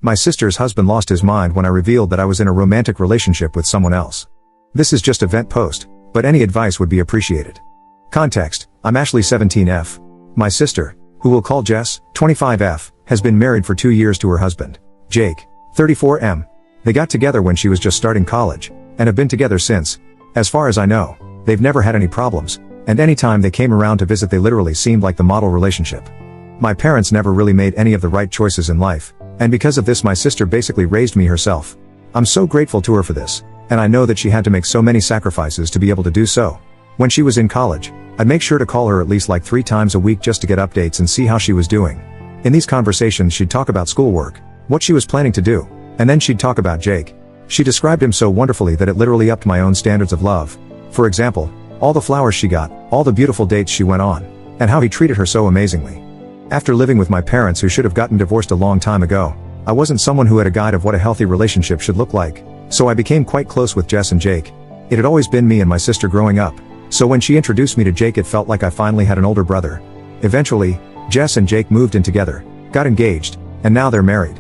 My sister's husband lost his mind when I revealed that I was in a romantic relationship with someone else. This is just a vent post, but any advice would be appreciated. Context: I'm Ashley 17F. My sister, who we'll call Jess, 25F, has been married for 2 years to her husband, Jake, 34M. They got together when she was just starting college, and have been together since. As far as I know, they've never had any problems, and anytime they came around to visit they literally seemed like the model relationship. My parents never really made any of the right choices in life, and because of this my sister basically raised me herself. I'm so grateful to her for this, and I know that she had to make so many sacrifices to be able to do so. When she was in college, I'd make sure to call her at least like 3 times a week just to get updates and see how she was doing. In these conversations she'd talk about schoolwork, what she was planning to do, and then she'd talk about Jake. She described him so wonderfully that it literally upped my own standards of love. For example, all the flowers she got, all the beautiful dates she went on, and how he treated her so amazingly. After living with my parents who should have gotten divorced a long time ago, I wasn't someone who had a guide of what a healthy relationship should look like, so I became quite close with Jess and Jake. It had always been me and my sister growing up, so when she introduced me to Jake it felt like I finally had an older brother. Eventually, Jess and Jake moved in together, got engaged, and now they're married.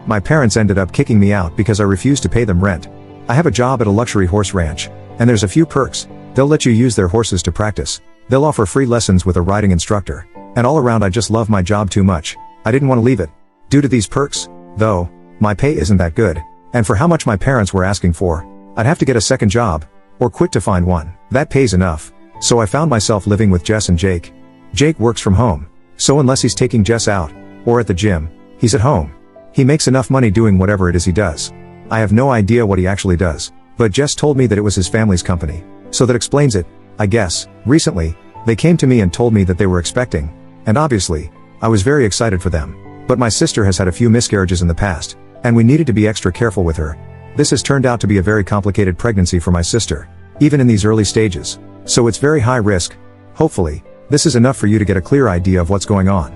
My parents ended up kicking me out because I refused to pay them rent. I have a job at a luxury horse ranch, and there's a few perks. They'll let you use their horses to practice. They'll offer free lessons with a riding instructor. And all around I just love my job too much. I didn't want to leave it. Due to these perks, though, my pay isn't that good. And for how much my parents were asking for, I'd have to get a second job, or quit to find one that pays enough. So I found myself living with Jess and Jake. Jake works from home, so unless he's taking Jess out, or at the gym, he's at home. He makes enough money doing whatever it is he does. I have no idea what he actually does, but Jess told me that it was his family's company, so that explains it, I guess. Recently, they came to me and told me that they were expecting, and obviously, I was very excited for them. But my sister has had a few miscarriages in the past, and we needed to be extra careful with her. This has turned out to be a very complicated pregnancy for my sister, even in these early stages. So it's very high risk. Hopefully, this is enough for you to get a clear idea of what's going on.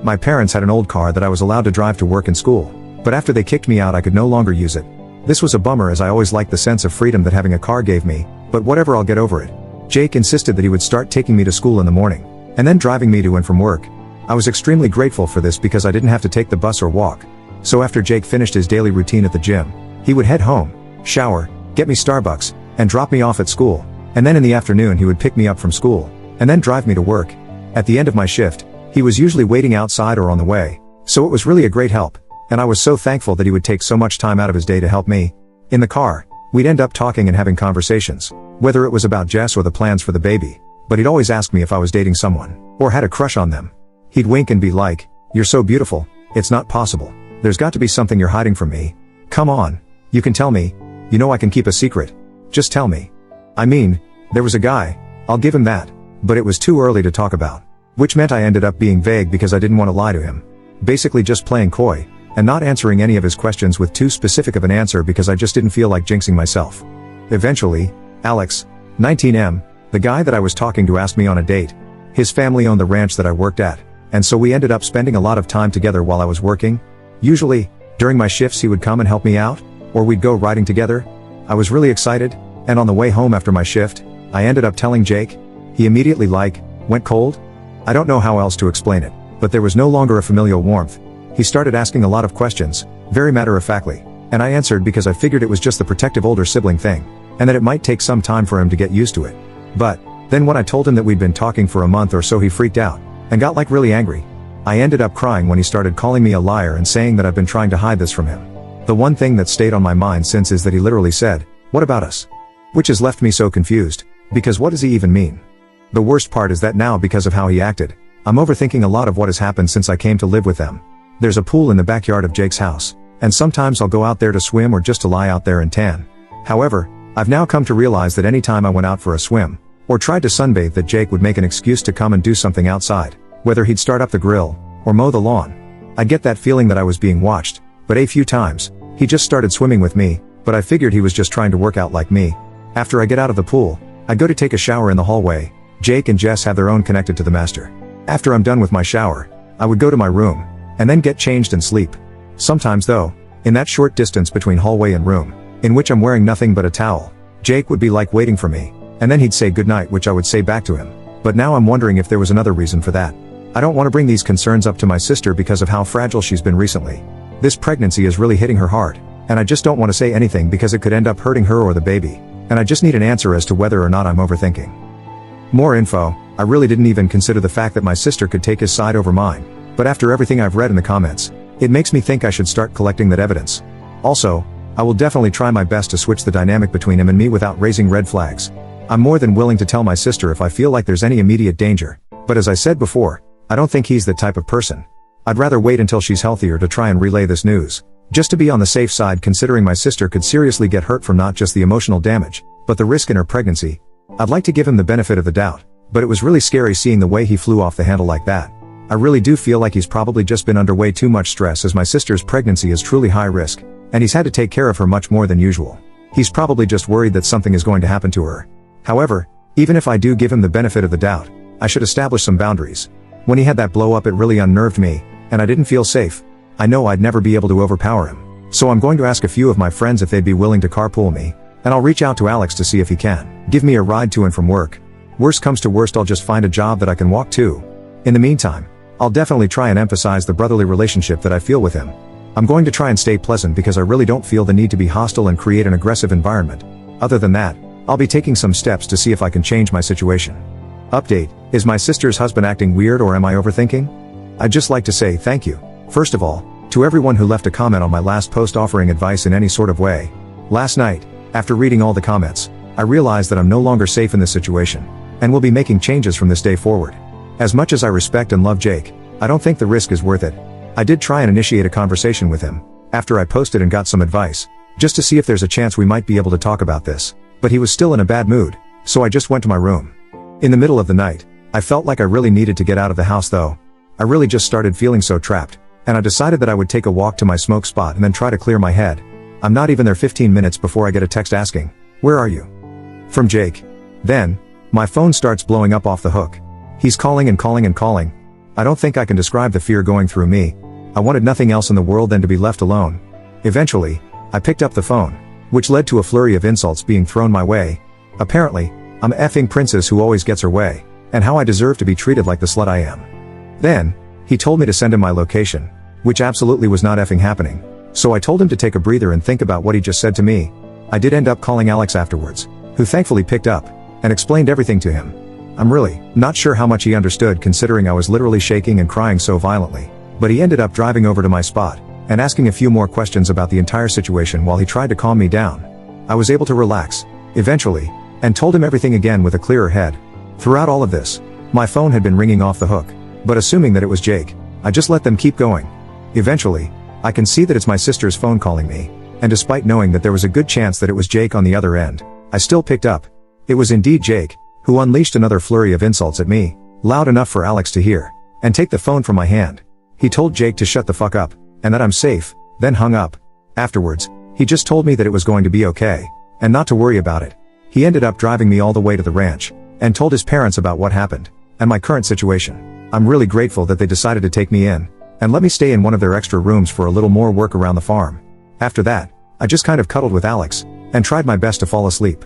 My parents had an old car that I was allowed to drive to work and school, but after they kicked me out I could no longer use it. This was a bummer as I always liked the sense of freedom that having a car gave me, but whatever, I'll get over it. Jake insisted that he would start taking me to school in the morning, and then driving me to and from work. I was extremely grateful for this because I didn't have to take the bus or walk. So after Jake finished his daily routine at the gym, he would head home, shower, get me Starbucks, and drop me off at school. And then in the afternoon he would pick me up from school, and then drive me to work. At the end of my shift, he was usually waiting outside or on the way, so it was really a great help, and I was so thankful that he would take so much time out of his day to help me. In the car, we'd end up talking and having conversations, whether it was about Jess or the plans for the baby, but he'd always ask me if I was dating someone, or had a crush on them. He'd wink and be like, "You're so beautiful, it's not possible. There's got to be something you're hiding from me. Come on, you can tell me. You know I can keep a secret. Just tell me." I mean, there was a guy, I'll give him that, but it was too early to talk about. Which meant I ended up being vague because I didn't want to lie to him. Basically just playing coy, and not answering any of his questions with too specific of an answer because I just didn't feel like jinxing myself. Eventually, Alex, 19M, the guy that I was talking to, asked me on a date. His family owned the ranch that I worked at, and so we ended up spending a lot of time together while I was working. Usually, during my shifts he would come and help me out, or we'd go riding together. I was really excited, and on the way home after my shift, I ended up telling Jake. He immediately went cold? I don't know how else to explain it, but there was no longer a familial warmth. He started asking a lot of questions, very matter-of-factly, and I answered because I figured it was just the protective older sibling thing, and that it might take some time for him to get used to it. But then when I told him that we'd been talking for a month or so he freaked out, and got really angry. I ended up crying when he started calling me a liar and saying that I've been trying to hide this from him. The one thing that stayed on my mind since is that he literally said, "What about us?" Which has left me so confused, because what does he even mean? The worst part is that now, because of how he acted, I'm overthinking a lot of what has happened since I came to live with them. There's a pool in the backyard of Jake's house, and sometimes I'll go out there to swim or just to lie out there and tan. However, I've now come to realize that any time I went out for a swim, or tried to sunbathe, that Jake would make an excuse to come and do something outside, whether he'd start up the grill, or mow the lawn. I get that feeling that I was being watched, but a few times, he just started swimming with me, but I figured he was just trying to work out like me. After I get out of the pool, I go to take a shower in the hallway. Jake and Jess have their own connected to the master. After I'm done with my shower, I would go to my room, and then get changed and sleep. Sometimes though, in that short distance between hallway and room, in which I'm wearing nothing but a towel, Jake would be waiting for me, and then he'd say goodnight, which I would say back to him. But now I'm wondering if there was another reason for that. I don't want to bring these concerns up to my sister because of how fragile she's been recently. This pregnancy is really hitting her hard, and I just don't want to say anything because it could end up hurting her or the baby, and I just need an answer as to whether or not I'm overthinking. More info. I really didn't even consider the fact that my sister could take his side over mine, but after everything I've read in the comments, it makes me think I should start collecting that evidence. Also, I will definitely try my best to switch the dynamic between him and me without raising red flags. I'm more than willing to tell my sister if I feel like there's any immediate danger, but as I said before, I don't think he's that type of person. I'd rather wait until she's healthier to try and relay this news, just to be on the safe side, considering my sister could seriously get hurt from not just the emotional damage, but the risk in her pregnancy. I'd like to give him the benefit of the doubt, but it was really scary seeing the way he flew off the handle like that. I really do feel like he's probably just been under way too much stress, as my sister's pregnancy is truly high risk, and he's had to take care of her much more than usual. He's probably just worried that something is going to happen to her. However, even if I do give him the benefit of the doubt, I should establish some boundaries. When he had that blow up, it really unnerved me, and I didn't feel safe. I know I'd never be able to overpower him, so I'm going to ask a few of my friends if they'd be willing to carpool me, and I'll reach out to Alex to see if he can give me a ride to and from work. Worst comes to worst, I'll just find a job that I can walk to. In the meantime, I'll definitely try and emphasize the brotherly relationship that I feel with him. I'm going to try and stay pleasant because I really don't feel the need to be hostile and create an aggressive environment. Other than that, I'll be taking some steps to see if I can change my situation. Update: is my sister's husband acting weird, or am I overthinking? I'd just like to say thank you, first of all, to everyone who left a comment on my last post offering advice in any sort of way. Last night, after reading all the comments, I realized that I'm no longer safe in this situation, and will be making changes from this day forward. As much as I respect and love Jake, I don't think the risk is worth it. I did try and initiate a conversation with him, after I posted and got some advice, just to see if there's a chance we might be able to talk about this, but he was still in a bad mood, so I just went to my room. In the middle of the night, I felt like I really needed to get out of the house though. I really just started feeling so trapped, and I decided that I would take a walk to my smoke spot and then try to clear my head. I'm not even there 15 minutes before I get a text asking, "Where are you?" from Jake. Then, my phone starts blowing up off the hook. He's calling and calling and calling. I don't think I can describe the fear going through me. I wanted nothing else in the world than to be left alone. Eventually, I picked up the phone, which led to a flurry of insults being thrown my way. Apparently, I'm a effing princess who always gets her way, and how I deserve to be treated like the slut I am. Then, he told me to send him my location, which absolutely was not effing happening. So I told him to take a breather and think about what he just said to me. I did end up calling Alex afterwards, who thankfully picked up, and explained everything to him. I'm really not sure how much he understood, considering I was literally shaking and crying so violently, but he ended up driving over to my spot, and asking a few more questions about the entire situation while he tried to calm me down. I was able to relax, eventually, and told him everything again with a clearer head. Throughout all of this, my phone had been ringing off the hook, but assuming that it was Jake, I just let them keep going. Eventually, I can see that it's my sister's phone calling me, and despite knowing that there was a good chance that it was Jake on the other end, I still picked up. It was indeed Jake, who unleashed another flurry of insults at me, loud enough for Alex to hear, and take the phone from my hand. He told Jake to shut the fuck up, and that I'm safe, then hung up. Afterwards, he just told me that it was going to be okay, and not to worry about it. He ended up driving me all the way to the ranch, and told his parents about what happened, and my current situation. I'm really grateful that they decided to take me in, and let me stay in one of their extra rooms for a little more work around the farm. After that, I just kind of cuddled with Alex, and tried my best to fall asleep.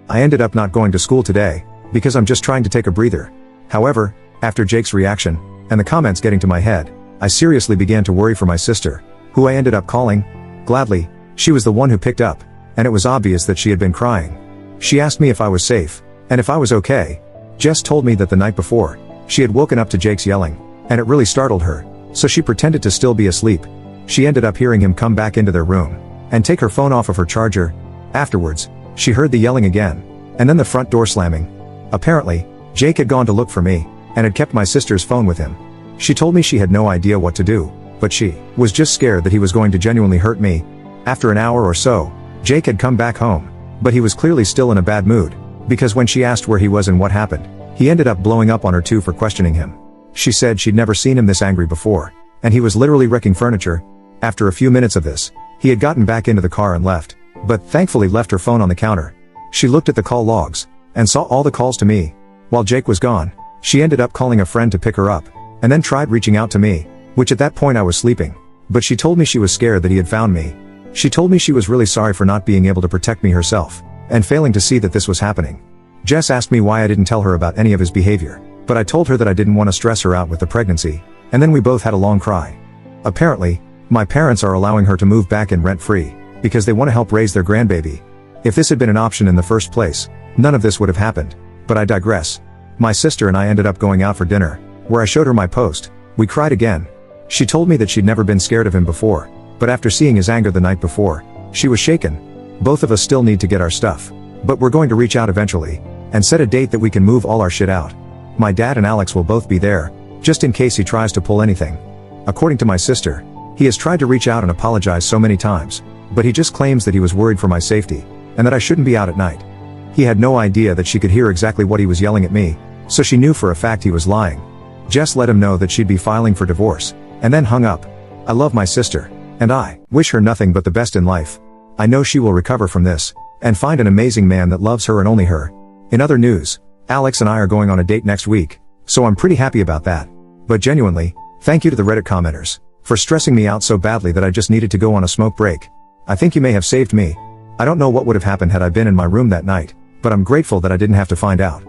I ended up not going to school today, because I'm just trying to take a breather. However, after Jake's reaction, and the comments getting to my head, I seriously began to worry for my sister, who I ended up calling. Gladly, she was the one who picked up, and it was obvious that she had been crying. She asked me if I was safe, and if I was okay. Jess told me that the night before, she had woken up to Jake's yelling, and it really startled her, so she pretended to still be asleep. She ended up hearing him come back into their room, and take her phone off of her charger. Afterwards, she heard the yelling again, and then the front door slamming. Apparently, Jake had gone to look for me, and had kept my sister's phone with him. She told me she had no idea what to do, but she was just scared that he was going to genuinely hurt me. After an hour or so, Jake had come back home, but he was clearly still in a bad mood, because when she asked where he was and what happened, he ended up blowing up on her too for questioning him. She said she'd never seen him this angry before, and he was literally wrecking furniture. After a few minutes of this, he had gotten back into the car and left, but thankfully left her phone on the counter. She looked at the call logs, and saw all the calls to me. While Jake was gone, she ended up calling a friend to pick her up, and then tried reaching out to me, which at that point I was sleeping, but she told me she was scared that he had found me. She told me she was really sorry for not being able to protect me herself, and failing to see that this was happening. Jess asked me why I didn't tell her about any of his behavior, but I told her that I didn't want to stress her out with the pregnancy, and then we both had a long cry. Apparently, My parents are allowing her to move back in rent-free, because they want to help raise their grandbaby. If this had been an option in the first place, none of this would have happened. But I digress. My sister and I ended up going out for dinner, where I showed her my post. We cried again. She told me that she'd never been scared of him before, but after seeing his anger the night before, she was shaken. Both of us still need to get our stuff, but we're going to reach out eventually, and set a date that we can move all our shit out. My dad and Alex will both be there, just in case he tries to pull anything. According to my sister, he has tried to reach out and apologize so many times, but he just claims that he was worried for my safety, and that I shouldn't be out at night. He had no idea that she could hear exactly what he was yelling at me, so she knew for a fact he was lying. Jess let him know that she'd be filing for divorce, and then hung up. I love my sister, and I wish her nothing but the best in life. I know she will recover from this, and find an amazing man that loves her and only her. In other news, Alex and I are going on a date next week, so I'm pretty happy about that. But genuinely, thank you to the Reddit commenters, for stressing me out so badly that I just needed to go on a smoke break. I think you may have saved me. I don't know what would have happened had I been in my room that night, but I'm grateful that I didn't have to find out.